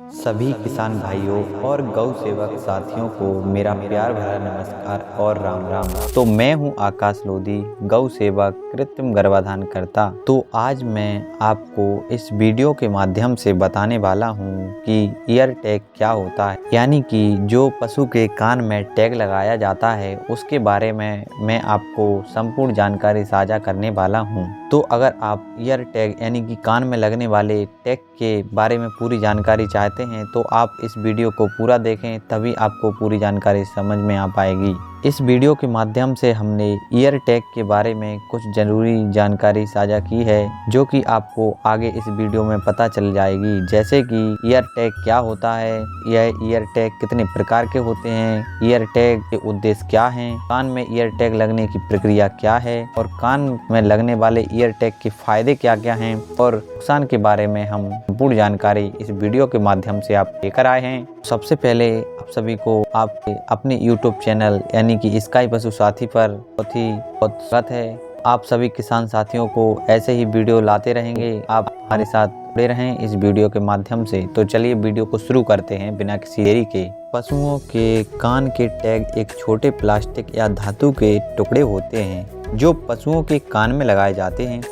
सभी किसान भाइयों और गौ सेवक साथियों को मेरा प्यार भरा नमस्कार और राम राम। तो मैं हूं आकाश लोधी, गौ सेवक, कृत्रिम गर्भाधान करता। तो आज मैं आपको इस वीडियो के माध्यम से बताने वाला हूं कि ईयर टैग क्या होता है, यानी कि जो पशु के कान में टैग लगाया जाता है उसके बारे में मैं आपको संपूर्ण जानकारी साझा करने वाला हूं। तो अगर आप ईयर टैग यानी कि कान में लगने वाले टैग के बारे में पूरी जानकारी चाहते हैं तो आप इस वीडियो को पूरा देखें, तभी आपको पूरी जानकारी समझ में आ पाएगी। इस वीडियो के माध्यम से हमने ईयर टैग के बारे में कुछ जरूरी जानकारी साझा की है जो कि आपको आगे इस वीडियो में पता चल जाएगी। जैसे कि ईयर टैग क्या होता है, यह ईयर टैग कितने प्रकार के होते हैं, ईयर टैग के उद्देश्य क्या हैं, कान में ईयर टैग लगने की प्रक्रिया क्या है और कान में लगने वाले ईयर टैग के फायदे क्या क्या हैं और नुकसान के बारे में हम पूर्ण जानकारी इस वीडियो के माध्यम से आप लेकर आए हैं। सबसे पहले आप सभी को आपके अपने YouTube चैनल यानी कि स्काई पशु साथी पर बहुत स्वागत है। आप सभी किसान साथियों को ऐसे ही वीडियो लाते रहेंगे, आप हमारे साथ जुड़े रहें इस वीडियो के माध्यम से। तो चलिए वीडियो को शुरू करते हैं बिना किसी देरी के। पशुओं के कान के टैग एक छोटे प्लास्टिक या धातु के टुकड़े होते हैं जो पशुओं के कान में लगाए जाते हैं।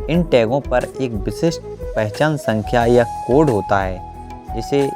इन टैगों पर एक विशिष्ट पहचान संख्या या कोड होता है जिसे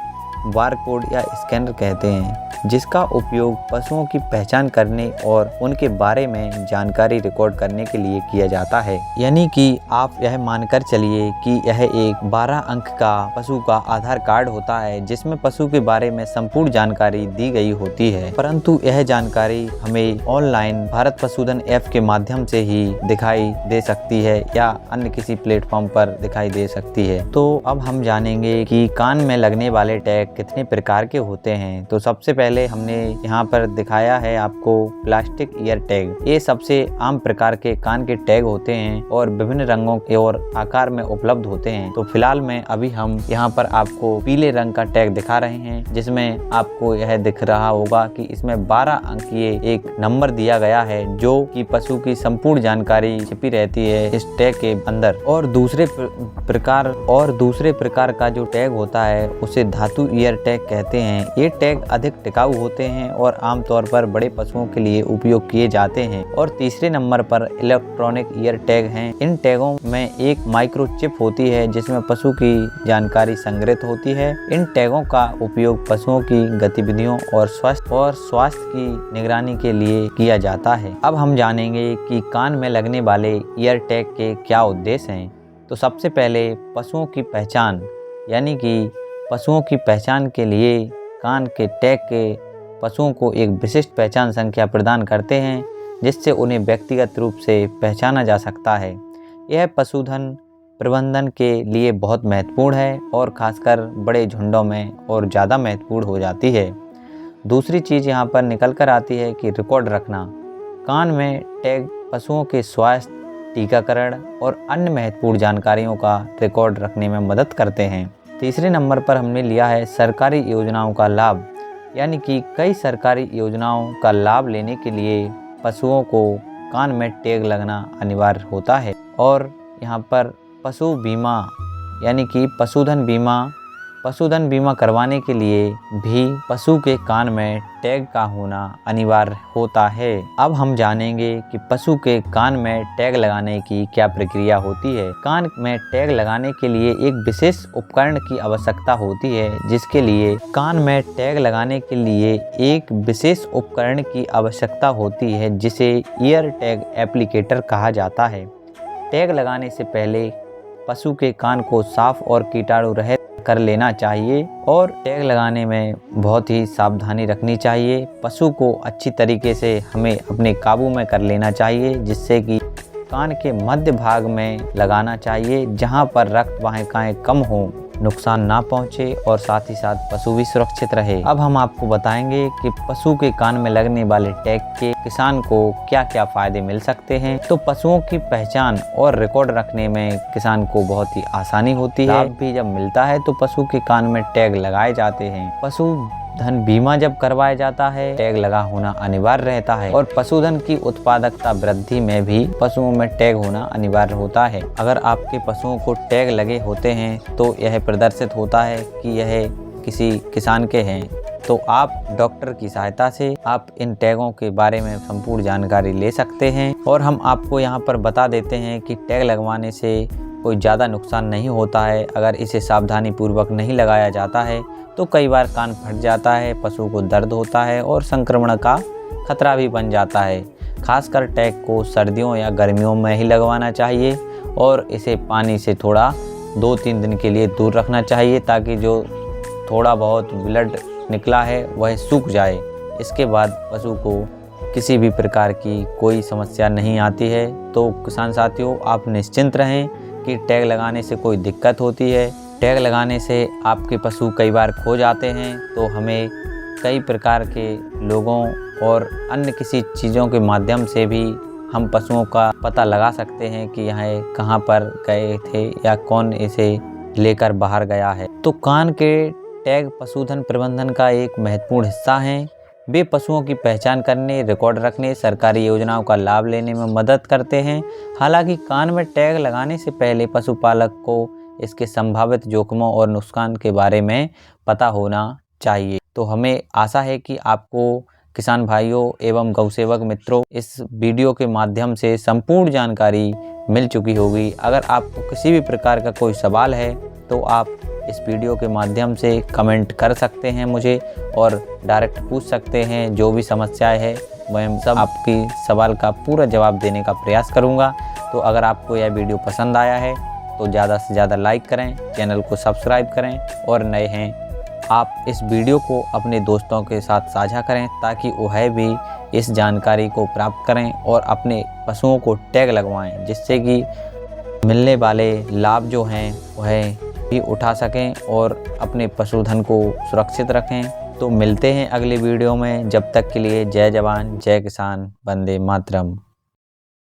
बारकोड या स्कैनर कहते हैं, जिसका उपयोग पशुओं की पहचान करने और उनके बारे में जानकारी रिकॉर्ड करने के लिए किया जाता है। यानी कि आप यह मानकर चलिए कि यह एक 12 अंक का पशु का आधार कार्ड होता है जिसमें पशु के बारे में संपूर्ण जानकारी दी गई होती है, परंतु यह जानकारी हमें ऑनलाइन भारत पशुधन ऐप के माध्यम से ही दिखाई दे सकती है या अन्य किसी प्लेटफॉर्म पर दिखाई दे सकती है। तो अब हम जानेंगे कि कान में लगने वाले टैग कितने प्रकार के होते हैं। तो सबसे पहले हमने यहाँ पर दिखाया है आपको प्लास्टिक ईयर टैग। ये सबसे आम प्रकार के कान के टैग होते हैं और विभिन्न रंगों और आकार में उपलब्ध होते हैं। तो फिलहाल में अभी हम यहाँ पर आपको पीले रंग का टैग दिखा रहे हैं जिसमें आपको यह दिख रहा होगा कि इसमें 12 अंकीय एक नंबर दिया गया है जो कि पशु की संपूर्ण जानकारी छिपी रहती है इस टैग के अंदर। और दूसरे प्रकार का जो टैग होता है उसे धातु ईयर टैग कहते हैं। ये टैग अधिक टिकाऊ होते हैं और आमतौर पर बड़े पशुओं के लिए उपयोग किए जाते हैं। और तीसरे नंबर पर इलेक्ट्रॉनिक ईयर टैग हैं। इन टैगों में एक माइक्रोचिप होती है जिसमें पशु की जानकारी संग्रहित होती है। इन टैगों का उपयोग पशुओं की गतिविधियों और स्वास्थ्य की निगरानी के लिए किया जाता है। अब हम जानेंगे कि कान में लगने वाले ईयर टैग के क्या उद्देश्य हैं। तो सबसे पहले पशुओं की पहचान, यानी कि पशुओं की पहचान के लिए कान के टैग के पशुओं को एक विशिष्ट पहचान संख्या प्रदान करते हैं जिससे उन्हें व्यक्तिगत रूप से पहचाना जा सकता है। यह पशुधन प्रबंधन के लिए बहुत महत्वपूर्ण है और खासकर बड़े झुंडों में और ज़्यादा महत्वपूर्ण हो जाती है। दूसरी चीज़ यहाँ पर निकल कर आती है कि रिकॉर्ड रखना। कान में टैग पशुओं के स्वास्थ्य, टीकाकरण और अन्य महत्वपूर्ण जानकारियों का रिकॉर्ड रखने में मदद करते हैं। तीसरे नंबर पर हमने लिया है सरकारी योजनाओं का लाभ, यानी कि कई सरकारी योजनाओं का लाभ लेने के लिए पशुओं को कान में टैग लगना अनिवार्य होता है। और यहाँ पर पशु बीमा यानी कि पशुधन बीमा करवाने के लिए भी पशु के कान में टैग का होना अनिवार्य होता है। अब हम जानेंगे कि पशु के कान में टैग लगाने की क्या प्रक्रिया होती है। कान में टैग लगाने के लिए एक विशेष उपकरण की आवश्यकता होती है जिसे ईयर टैग एप्लीकेटर कहा जाता है। टैग लगाने से पहले पशु के कान को साफ और कीटाणु रहित कर लेना चाहिए और टैग लगाने में बहुत ही सावधानी रखनी चाहिए। पशु को अच्छी तरीके से हमें अपने काबू में कर लेना चाहिए, जिससे कि कान के मध्य भाग में लगाना चाहिए जहां पर रक्त वाहिकाएं कम हो, नुकसान ना पहुंचे और साथ ही साथ पशु भी सुरक्षित रहे। अब हम आपको बताएंगे कि पशु के कान में लगने वाले टैग के किसान को क्या क्या फायदे मिल सकते हैं। तो पशुओं की पहचान और रिकॉर्ड रखने में किसान को बहुत ही आसानी होती है। लाभ भी जब मिलता है तो पशु के कान में टैग लगाए जाते हैं। पशुधन बीमा जब करवाया जाता है टैग लगा होना अनिवार्य रहता है। और पशुधन की उत्पादकता वृद्धि में भी पशुओं में टैग होना अनिवार्य होता है। अगर आपके पशुओं को टैग लगे होते हैं तो यह प्रदर्शित होता है कि यह किसी किसान के हैं तो आप डॉक्टर की सहायता से आप इन टैगों के बारे में संपूर्ण जानकारी ले सकते हैं। और हम आपको यहाँ पर बता देते हैं कि टैग लगवाने से कोई ज़्यादा नुकसान नहीं होता है। अगर इसे सावधानी पूर्वक नहीं लगाया जाता है तो कई बार कान फट जाता है, पशु को दर्द होता है और संक्रमण का खतरा भी बन जाता है। खासकर टैग को सर्दियों या गर्मियों में ही लगवाना चाहिए और इसे पानी से थोड़ा 2-3 दिन के लिए दूर रखना चाहिए ताकि जो थोड़ा बहुत ब्लड निकला है वह सूख जाए। इसके बाद पशु को किसी भी प्रकार की कोई समस्या नहीं आती है। तो किसान साथियों, आप निश्चिंत रहें कि टैग लगाने से कोई दिक्कत होती है। टैग लगाने से आपके पशु कई बार खो जाते हैं तो हमें कई प्रकार के लोगों और अन्य किसी चीज़ों के माध्यम से भी हम पशुओं का पता लगा सकते हैं कि यह कहाँ पर गए थे या कौन इसे लेकर बाहर गया है। तो कान के टैग पशुधन प्रबंधन का एक महत्वपूर्ण हिस्सा हैं। वे पशुओं की पहचान करने, रिकॉर्ड रखने, सरकारी योजनाओं का लाभ लेने में मदद करते हैं। हालांकि कान में टैग लगाने से पहले पशुपालक को इसके संभावित जोखिमों और नुकसान के बारे में पता होना चाहिए। तो हमें आशा है कि आपको किसान भाइयों एवं गौसेवक मित्रों इस वीडियो के माध्यम से संपूर्ण जानकारी मिल चुकी होगी। अगर आपको किसी भी प्रकार का कोई सवाल है तो आप इस वीडियो के माध्यम से कमेंट कर सकते हैं मुझे और डायरेक्ट पूछ सकते हैं। जो भी समस्याएं है मैं सब आपकी सवाल का पूरा जवाब देने का प्रयास करूंगा। तो अगर आपको यह वीडियो पसंद आया है तो ज़्यादा से ज़्यादा लाइक करें, चैनल को सब्सक्राइब करें और नए हैं आप इस वीडियो को अपने दोस्तों के साथ साझा करें ताकि वह भी इस जानकारी को प्राप्त करें और अपने पशुओं को टैग लगवाएं, जिससे कि मिलने वाले लाभ जो हैं वह भी उठा सकें और अपने पशुधन को सुरक्षित रखें। तो मिलते हैं अगले वीडियो में। जब तक के लिए जय जवान जय किसान, वंदे मातरम।